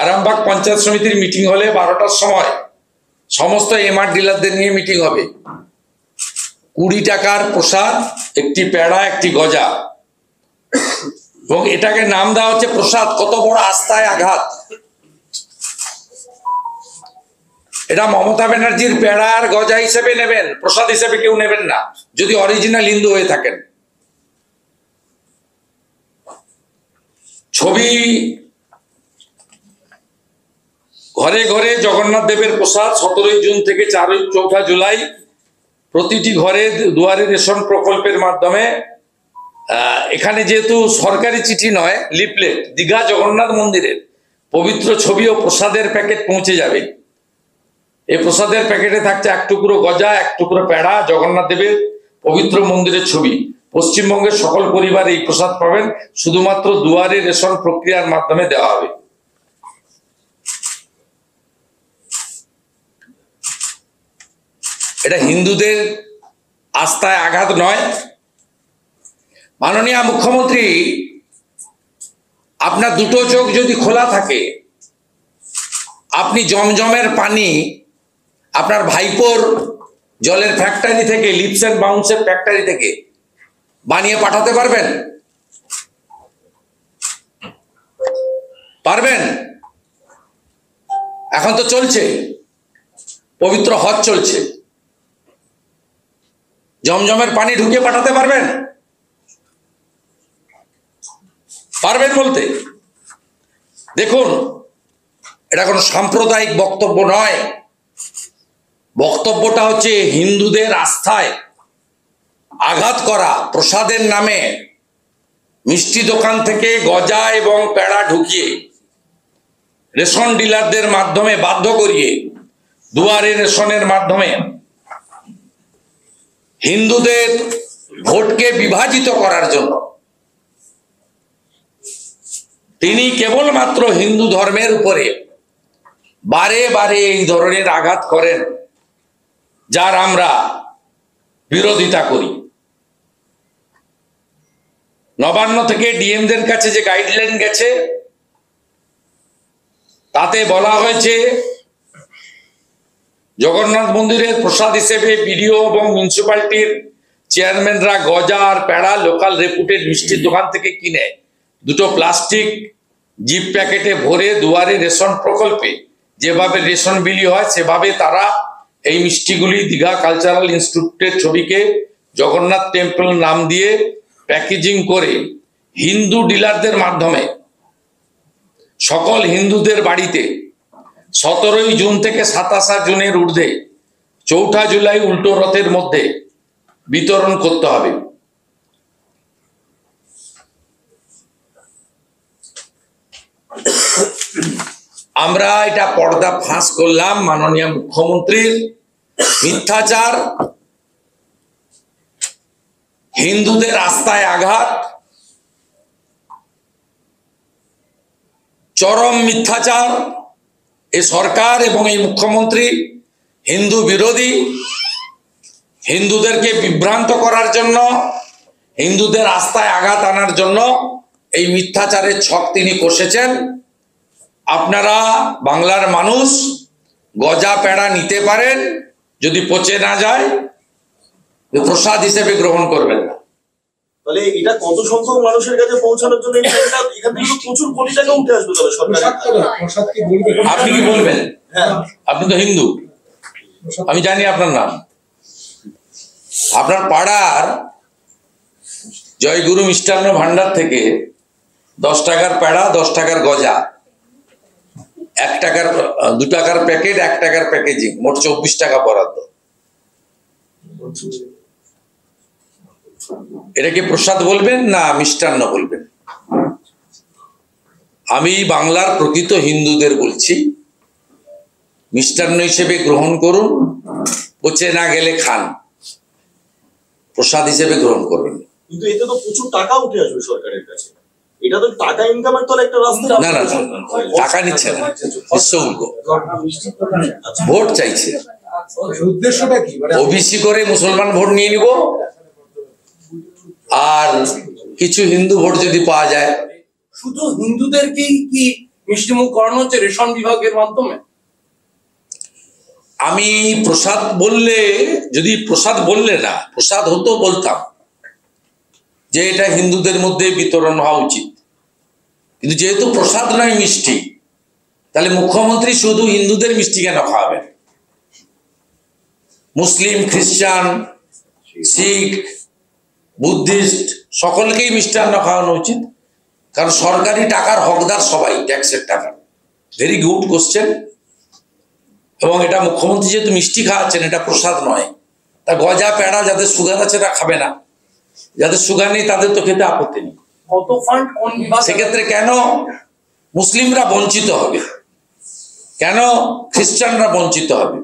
আরামবাগ পঞ্চায়েত সমিতির মিটিং হলে 12টার সময় সমস্ত এমআর ডিলারদের নিয়ে মিটিং হবে। 20 টাকার প্রসাদ, একটি পেড়া, একটি গজা, এবং এটাকে নাম দেওয়া হচ্ছে প্রসাদ। কত বড় আস্থায় আঘাত! এটা মমতা ব্যানার্জির পেড়া আর গজা হিসেবে নেবেন, প্রসাদ হিসেবে কেউ নেবেন না, যদি অরিজিনাল হিন্দু হয়ে থাকেন। ছবি ঘরে ঘরে জগন্নাথ দেবের প্রসাদ 17 জুন থেকে 4 জুলাই প্রতিটি ঘরে দুয়ারে রেশন প্রকল্পের মাধ্যমে। এখানে যেহেতু সরকারি চিঠি নয়, লিফলেট, দীঘা জগন্নাথ মন্দিরের পবিত্র ছবি ও প্রসাদের প্যাকেট পৌঁছে যাবে। এই প্রসাদের প্যাকেটে থাকছে 1 টুকরো গজা, 1 টুকরো পেড়া, জগন্নাথ দেবের পবিত্র মন্দিরের ছবি। পশ্চিমবঙ্গের সকল পরিবার এই প্রসাদ পাবেন, শুধুমাত্র দুয়ারে রেশন প্রক্রিয়ার মাধ্যমে দেওয়া হবে। এটা হিন্দুদের আস্থায় আঘাত নয়। মাননীয় মুখ্যমন্ত্রী, আপনার দুটো চোখ যদি খোলা থাকে, আপনি জমজমের পানি আপনার ভাইপোর জলের ফ্যাক্টরি থেকে, লিপস এন্ড বাউন্সের ফ্যাক্টরি থেকে বানিয়ে পাঠাতে পারবেন? পারবেন? এখন তো চলছে, পবিত্র হজ চলছে, জমজমের পানি ঢুকিয়ে পাঠাতে পারবেন? পারবেন বলতে? দেখুন, এটা কোনো সাম্প্রদায়িক বক্তব্য নয়। বক্তব্যটা হচ্ছে হিন্দুদের আস্থায় আঘাত করা। প্রসাদের নামে মিষ্টি দোকান থেকে গজা এবং পেড়া ঢুকিয়ে রেশন ডিলারদের মাধ্যমে বাধ্য করিয়ে দুয়ারে রেশনের মাধ্যমে হিন্দুদের ভোটকে বিভাজিত করার জন্য তিনি কেবলমাত্র হিন্দু ধর্মের উপরে বারে বারে এই ধরনের আঘাত করেন, যার আমরা বিরোধিতা করি। নবান্ন থেকে ডিএমদের কাছে যে গাইডলাইন গেছে, তাতে বলা হয়েছে জগন্নাথ মন্দিরের প্রসাদ হিসেবে বিডিও এবং মিউনিসিপ্যালিটির চেয়ারম্যানরা গজা আর পেড়া লোকাল রেপুটেড মিষ্টির দোকান থেকে কিনে 2টো প্লাস্টিক জিপ প্যাকেটে ভরে দুয়ারে রেশন প্রকল্পে যেভাবে রেশন বিলি হয় সেভাবে তারা এই মিষ্টিগুলি দীঘা কালচারাল ইনস্টিটিউটের ছবিকে জগন্নাথ টেম্পল নাম দিয়ে প্যাকেজিং করে হিন্দু ডিলারদের মাধ্যমে সকল হিন্দুদের বাড়িতে 17 জুন থেকে 27 জুনের ঊর্ধ্বে 4 জুলাই উল্টো রথের মধ্যে বিতরণ করতে হবে। আমরা এটা পর্দা ফাঁস করলাম মাননীয় মুখ্যমন্ত্রীর মিথ্যাচার, হিন্দুদের আস্থায় আঘাত, চরম মিথ্যাচার। এই সরকার এবং এই মুখ্যমন্ত্রী হিন্দু বিরোধী, হিন্দুদেরকে বিভ্রান্ত করার জন্য, হিন্দুদের আস্থায় আঘাত আনার জন্য এই মিথ্যাচারের ছক তিনি কষেছেন। আপনারা বাংলার মানুষ গজা পেড়া নিতে পারেন, যদি পচে না যায় প্রসাদ হিসেবে গ্রহণ করবেন না। তাহলে এটা কত সংখ্যক মানুষের কাছে পৌঁছানোর জন্য এখান থেকে প্রচুর কোটি টাকা উঠে আসবে। তাহলে আপনি কি বলবেন? আপনি তো হিন্দু, আমি জানি আপনার নাম। আপনার পাড়ার জয়গুরু মিষ্টান্ন ভান্ডার থেকে 10 টাকার পেড়া, 10 টাকার গজা, 1 টাকার 2 টাকার প্যাকেট, 1 টাকার প্যাকেজিং, মোট 24 টাকা বরাদ্দ। এটাকে প্রসাদ বলবেন না মিষ্টান্ন বলবেন? আমি বাংলার প্রকৃত হিন্দুদের বলছি, মিষ্টান্ন হিসেবে গ্রহণ করুন, পচে না গেলে খান, প্রসাদ হিসেবে গ্রহণ করবেন। কিন্তু এতে তো প্রচুর টাকা উঠে আসবে সরকারের কাছে। এটা তো টাকা ইনকামের তো একটা রাস্তা। না না, টাকা নিচ্ছে না, নিঃশুল্ক ভোট চাইছে। উদ্দেশ্যটা কি? ওবিসি করে মুসলমান ভোট নিয়ে নিব, আর কিছু হিন্দু ভোট যদি পাওয়া যায়। শুধু হিন্দুদেরকেই কি মিষ্টিমুখ করানো হচ্ছে রেশন বিভাগের মাধ্যমে? আমি প্রসাদ বললে, যদি প্রসাদ বললে না প্রসাদ হতো বলতাম যে এটা হিন্দুদের মধ্যে বিতরণ হওয়া উচিত, কিন্তু যেহেতু প্রসাদ নয় মিষ্টি, তাহলে মুখ্যমন্ত্রী শুধু হিন্দুদের মিষ্টি কেন খাওয়াবেন? মুসলিম, খ্রিস্টান, শিখ, বুদ্ধিস্ট সকলকেই মিষ্টান্ন খাওয়ানো উচিত, কারণ সরকারি টাকার হকদার সবাই, ট্যাক্সের টাকা। Very good question. এবং এটা মুখ্যমন্ত্রী যেহেতু মিষ্টি খাওয়াচ্ছেন, এটা প্রসাদ নয়, তা গজা পেড়া যাদের সুগার আছে তারা খাবে না, যাদের সুগার নেই তাদের তো খেতে আপত্তি নেই। কত ফান্ড কোন বিভাগ? সেক্ষেত্রে কেন মুসলিমরা বঞ্চিত হবে, কেন খ্রিস্টানরা বঞ্চিত হবে?